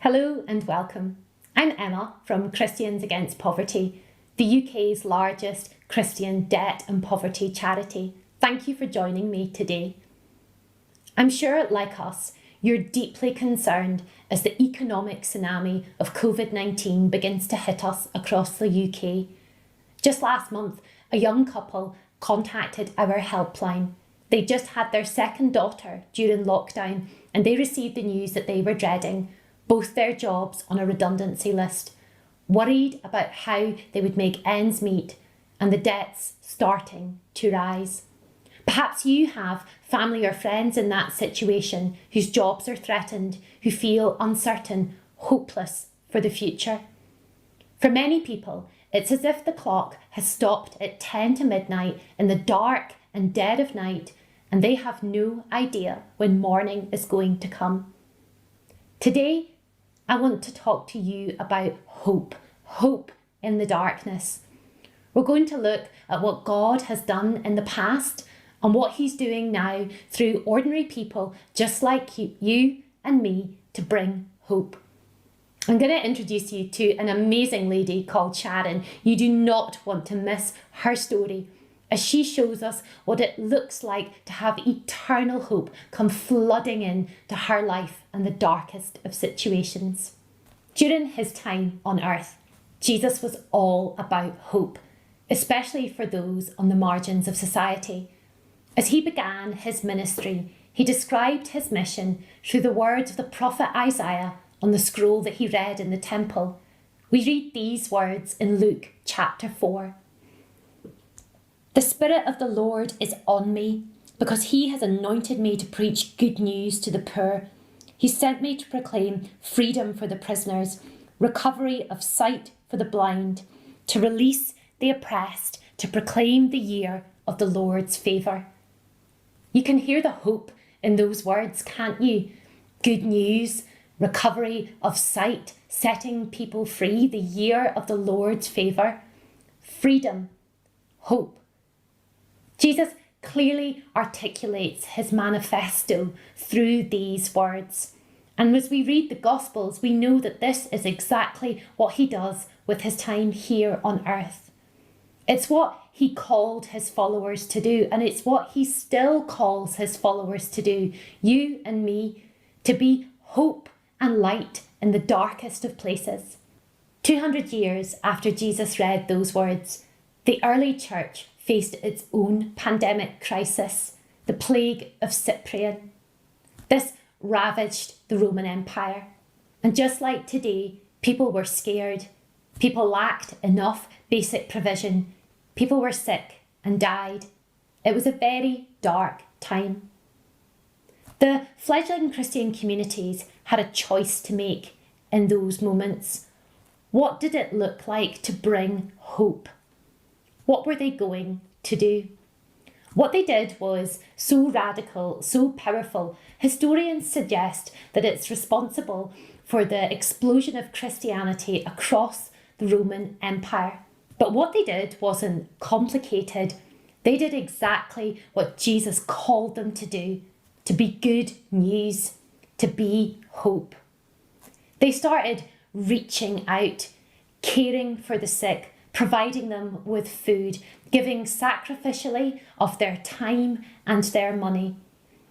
Hello and welcome. I'm Emma from Christians Against Poverty, the UK's largest Christian debt and poverty charity. Thank you for joining me today. I'm sure, like us, you're deeply concerned as the economic tsunami of COVID-19 begins to hit us across the UK. Just last month, a young couple contacted our helpline. They just had their second daughter during lockdown and they received the news that they were dreading, both their jobs on a redundancy list, worried about how they would make ends meet and the debts starting to rise. Perhaps you have family or friends in that situation whose jobs are threatened, who feel uncertain, hopeless for the future. For many people, it's as if the clock has stopped at 10 to midnight in the dark and dead of night, and they have no idea when morning is going to come. Today, I want to talk to you about hope in the darkness. We're going to look at what God has done in the past and what he's doing now through ordinary people just like you and me to bring hope. I'm going to introduce you to an amazing lady called Sharon. You do not want to miss her story as she shows us what it looks like to have eternal hope come flooding in to her life in the darkest of situations. During his time on earth, Jesus was all about hope, especially for those on the margins of society. As he began his ministry, he described his mission through the words of the prophet Isaiah on the scroll that he read in the temple. We read these words in Luke chapter 4. "The Spirit of the Lord is on me, because he has anointed me to preach good news to the poor. He sent me to proclaim freedom for the prisoners, recovery of sight for the blind, to release the oppressed, to proclaim the year of the Lord's favour." You can hear the hope in those words, can't you? Good news, recovery of sight, setting people free, the year of the Lord's favour, freedom, hope. Jesus clearly articulates his manifesto through these words. And as we read the Gospels, we know that this is exactly what he does with his time here on earth. It's what he called his followers to do, and it's what he still calls his followers to do, you and me, to be hope and light in the darkest of places. 200 years after Jesus read those words, the early church faced its own pandemic crisis, the plague of Cyprian. This ravaged the Roman Empire. And just like today, people were scared. People lacked enough basic provision. People were sick and died. It was a very dark time. The fledgling Christian communities had a choice to make in those moments. What did it look like to bring hope? What were they going to do? What they did was so radical, so powerful. Historians suggest that it's responsible for the explosion of Christianity across the Roman Empire. But what they did wasn't complicated. They did exactly what Jesus called them to do, to be good news, to be hope. They started reaching out, caring for the sick, providing them with food, giving sacrificially of their time and their money.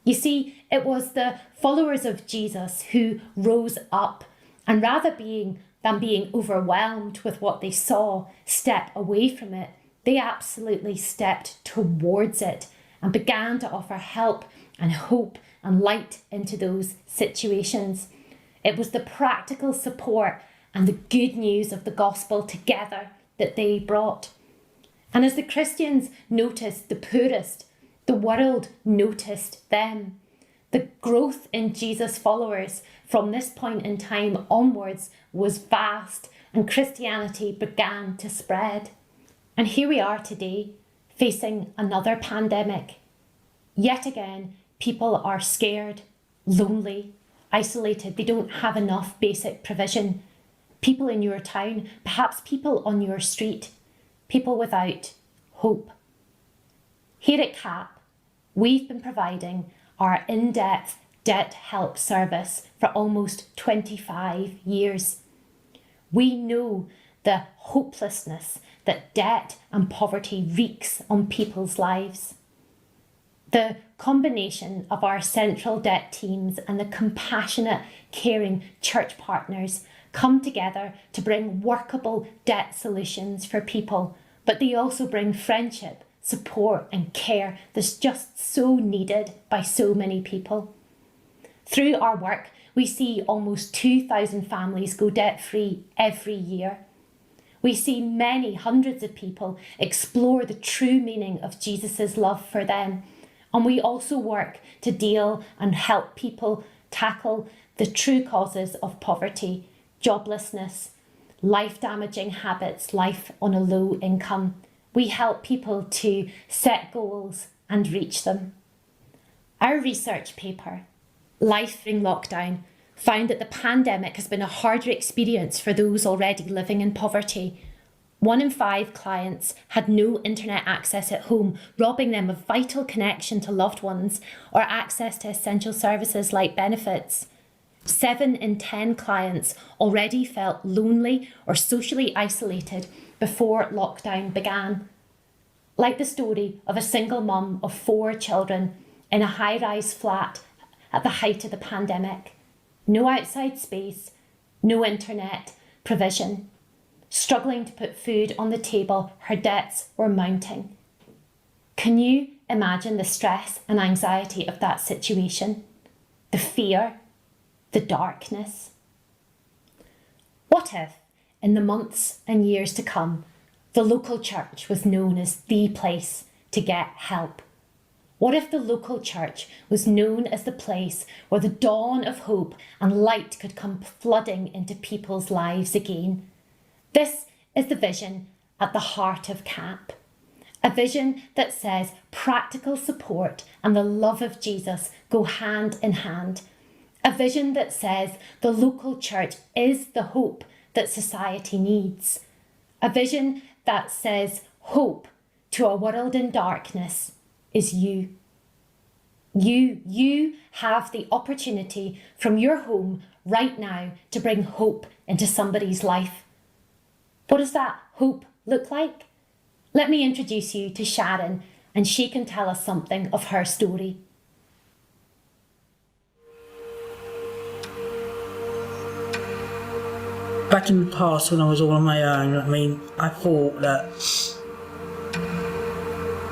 You see, it was the followers of Jesus who rose up and rather than being overwhelmed with what they saw, step away from it, they absolutely stepped towards it and began to offer help and hope and light into those situations. It was the practical support and the good news of the gospel together that they brought. And as the Christians noticed the poorest, the world noticed them. The growth in Jesus' followers from this point in time onwards was vast, and Christianity began to spread. And here we are today, facing another pandemic. Yet again, people are scared, lonely, isolated. They don't have enough basic provision. People in your town, perhaps people on your street, people without hope. Here at CAP, we've been providing our in-depth debt help service for almost 25 years. We know the hopelessness that debt and poverty wreaks on people's lives. The combination of our central debt teams and the compassionate, caring church partners come together to bring workable debt solutions for people, but they also bring friendship, support and care that's just so needed by so many people. Through our work, we see almost 2,000 families go debt-free every year. We see many hundreds of people explore the true meaning of Jesus' love for them. And we also work to deal and help people tackle the true causes of poverty, joblessness, life-damaging habits, life on a low income. We help people to set goals and reach them. Our research paper, Life in Lockdown, found that the pandemic has been a harder experience for those already living in poverty. 1 in 5 clients had no internet access at home, robbing them of vital connection to loved ones or access to essential services like benefits. 7 in 10 clients already felt lonely or socially isolated before lockdown began. Like the story of a single mum of 4 children in a high-rise flat at the height of the pandemic. No outside space, no internet provision. Struggling to put food on the table, her debts were mounting. Can you imagine the stress and anxiety of that situation? The fear, the darkness. What if, in the months and years to come, the local church was known as the place to get help? What if the local church was known as the place where the dawn of hope and light could come flooding into people's lives again? This is the vision at the heart of CAP. A vision that says practical support and the love of Jesus go hand in hand. A vision that says the local church is the hope that society needs. A vision that says hope to a world in darkness is you. You have the opportunity from your home right now to bring hope into somebody's life. What does that hope look like? Let me introduce you to Sharon, and she can tell us something of her story. Back in the past, when I was all on my own, I thought that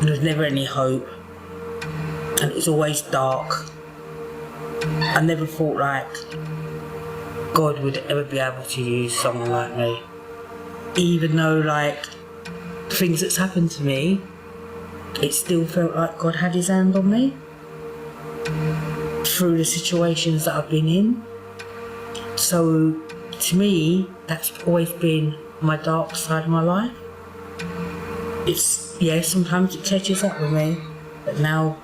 there was never any hope, and it was always dark. I never thought like God would ever be able to use someone like me. Even though like things that's happened to me, it still felt like God had his hand on me through the situations that I've been in. So to me, that's always been my dark side of my life. Sometimes it catches up with me, but now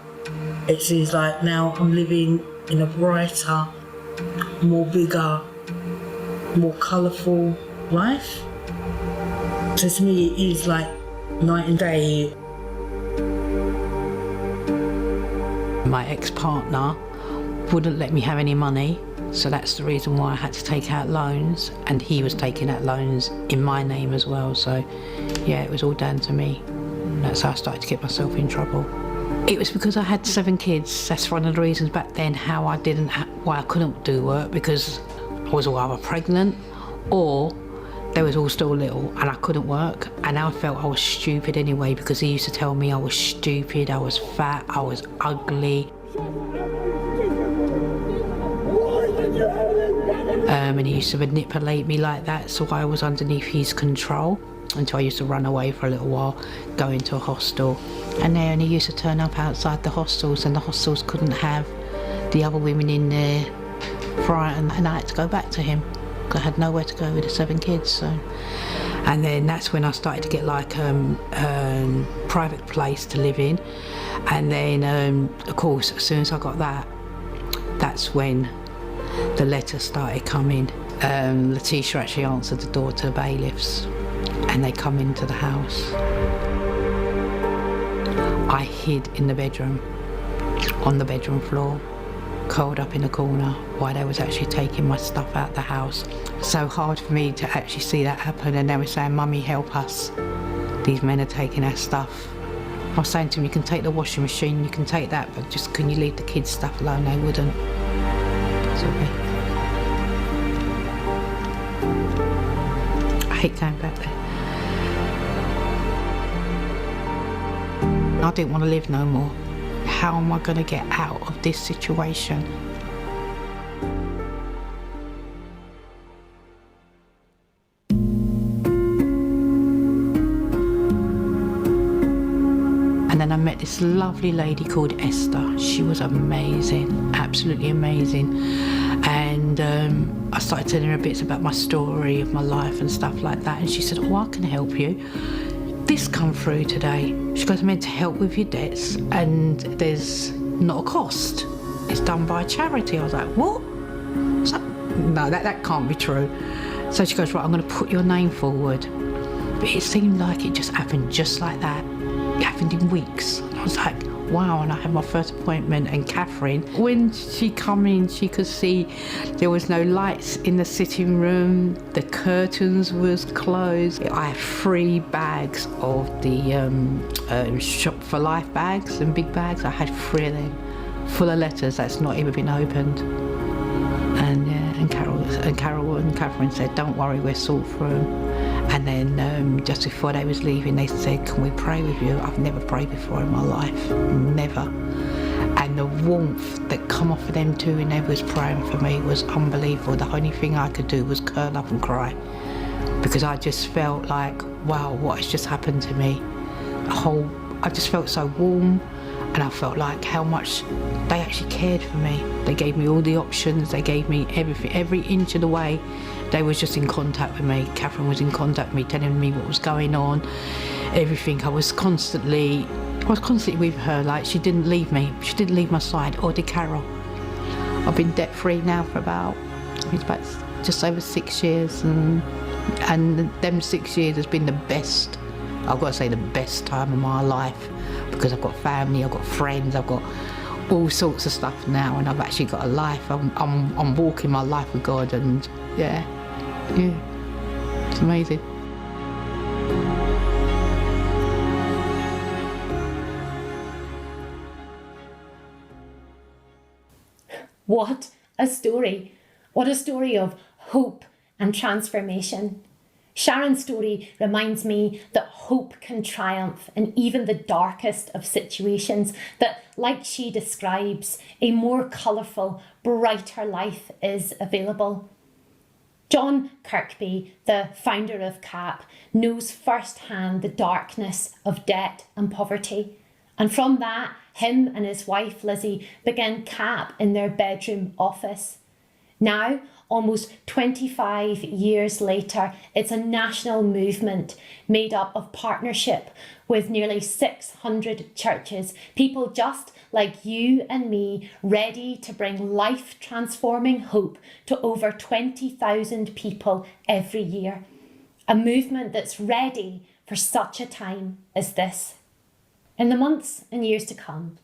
it seems like now I'm living in a brighter, more bigger, more colourful life. So to me it is like night and day. My ex-partner wouldn't let me have any money, so that's the reason why I had to take out loans, and he was taking out loans in my name as well, so yeah, it was all down to me. That's how I started to get myself in trouble. It was because I had 7 kids. That's one of the reasons back then why I couldn't do work, because I was either pregnant or they was all still little and I couldn't work, and I felt I was stupid anyway, because he used to tell me I was stupid, I was fat, I was ugly. And he used to manipulate me like that, so I was underneath his control until I used to run away for a little while, go into a hostel. And then he used to turn up outside the hostels, and the hostels couldn't have the other women in there frightened, and I had to go back to him. I had nowhere to go with the 7 kids, so. And then that's when I started to get like private place to live in, and then of course as soon as I got that, that's when the letters started coming. Letitia actually answered the door to the bailiffs, and they come into the house. I hid in the bedroom, on the bedroom floor, curled up in the corner while they was actually taking my stuff out the house. So hard for me to actually see that happen, and they were saying, "Mummy, help us. These men are taking our stuff." I was saying to them, "You can take the washing machine, you can take that, but just can you leave the kids' stuff alone?" They wouldn't. Sorry. I hate going back there. I didn't want to live no more. How am I going to get out of this situation? And then I met this lovely lady called Esther. She was amazing, absolutely amazing. And I started telling her bits about my story of my life and stuff like that. And she said, "Oh, I can help you. This come through today." She goes, "I'm meant to help with your debts and there's not a cost. It's done by a charity." I was like, "What?" So, no, that can't be true. So she goes, "Right, I'm going to put your name forward." But it seemed like it just happened just like that. It happened in weeks. I was like, wow. And I had my first appointment, and Catherine, when she come in, she could see there was no lights in the sitting room, the curtains was closed. I had 3 bags of the Shop for Life bags and big bags. I had 3 of them full of letters that's not even been opened. And yeah, and Carol and Catherine said, "Don't worry, we'll sort through them." And then just before they was leaving, they said, "Can we pray with you?" I've never prayed before in my life, never. And the warmth that come off of them two when they was praying for me was unbelievable. The only thing I could do was curl up and cry, because I just felt like, wow, what has just happened to me? I just felt so warm, and I felt like how much they actually cared for me. They gave me all the options, they gave me everything, every inch of the way. They was just in contact with me. Catherine was in contact with me, telling me what was going on, everything. I was constantly with her. Like, she didn't leave me. She didn't leave my side, or did Carol. I've been debt free now for about just over 6 years, and them 6 years has been the best. I've got to say, the best time of my life, because I've got family, I've got friends, I've got all sorts of stuff now, and I've actually got a life. I'm walking my life with God, and yeah, it's amazing. What a story! What a story of hope and transformation. Sharon's story reminds me that hope can triumph in even the darkest of situations, that, like she describes, a more colourful, brighter life is available. John Kirkby, the founder of CAP, knows firsthand the darkness of debt and poverty. And from that, him and his wife Lizzie began CAP in their bedroom office. Now, almost 25 years later, it's a national movement made up of partnership with nearly 600 churches, people just like you and me, ready to bring life-transforming hope to over 20,000 people every year. A movement that's ready for such a time as this. In the months and years to come,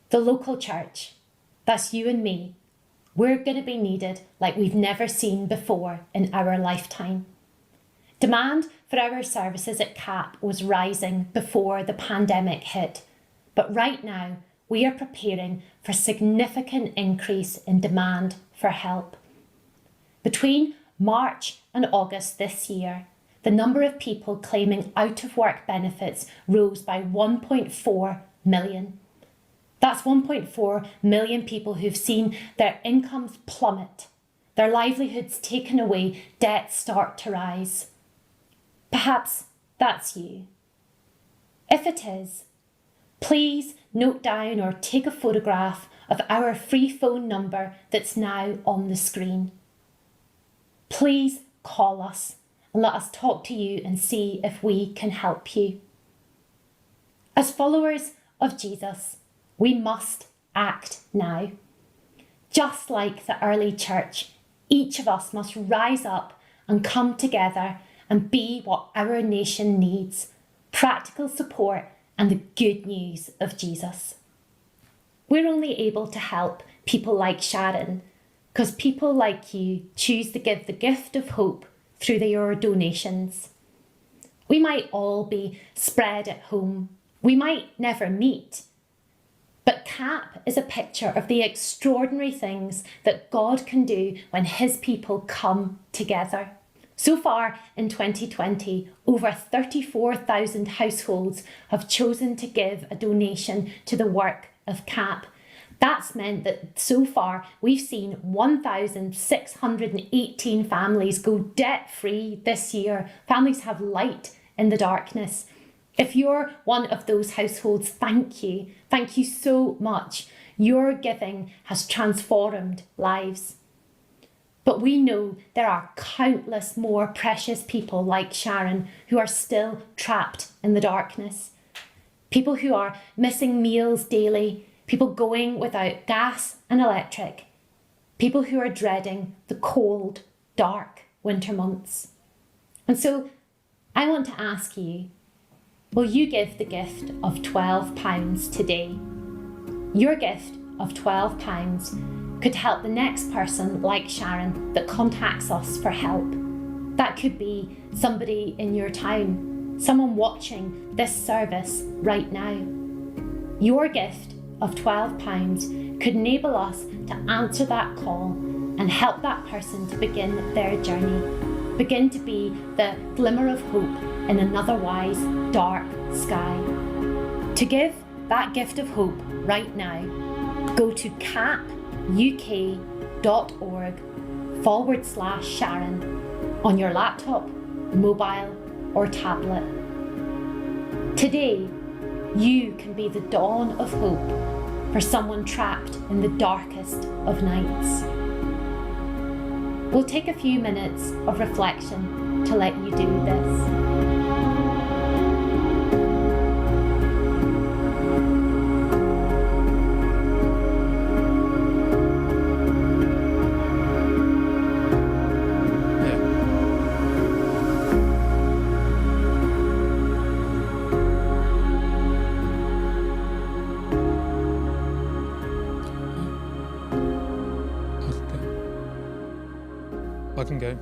the local church, that's you and me, we're going to be needed like we've never seen before in our lifetime. Demand for our services at CAP was rising before the pandemic hit, but right now we are preparing for a significant increase in demand for help. Between March and August this year, the number of people claiming out-of-work benefits rose by 1.4 million. That's 1.4 million people who've seen their incomes plummet, their livelihoods taken away, debts start to rise. Perhaps that's you. If it is, please note down or take a photograph of our free phone number that's now on the screen. Please call us and let us talk to you and see if we can help you. As followers of Jesus, we must act now. Just like the early church, each of us must rise up and come together and be what our nation needs: practical support and the good news of Jesus. We're only able to help people like Sharon, because people like you choose to give the gift of hope through your donations. We might all be spread at home. We might never meet. But CAP is a picture of the extraordinary things that God can do when his people come together. So far in 2020, over 34,000 households have chosen to give a donation to the work of CAP. That's meant that so far we've seen 1,618 families go debt-free this year. Families have light in the darkness. If you're one of those households, thank you. Thank you so much. Your giving has transformed lives. But we know there are countless more precious people like Sharon who are still trapped in the darkness. People who are missing meals daily, people going without gas and electric, people who are dreading the cold, dark winter months. And so I want to ask you, will you give the gift of £12 today? Your gift of £12 could help the next person like Sharon that contacts us for help. That could be somebody in your town, someone watching this service right now. Your gift of £12 could enable us to answer that call and help that person to begin their journey, begin to be the glimmer of hope in an otherwise dark sky. To give that gift of hope right now, go to capuk.org/Sharon on your laptop, mobile or tablet. Today, you can be the dawn of hope for someone trapped in the darkest of nights. We'll take a few minutes of reflection to let you do this. I can go.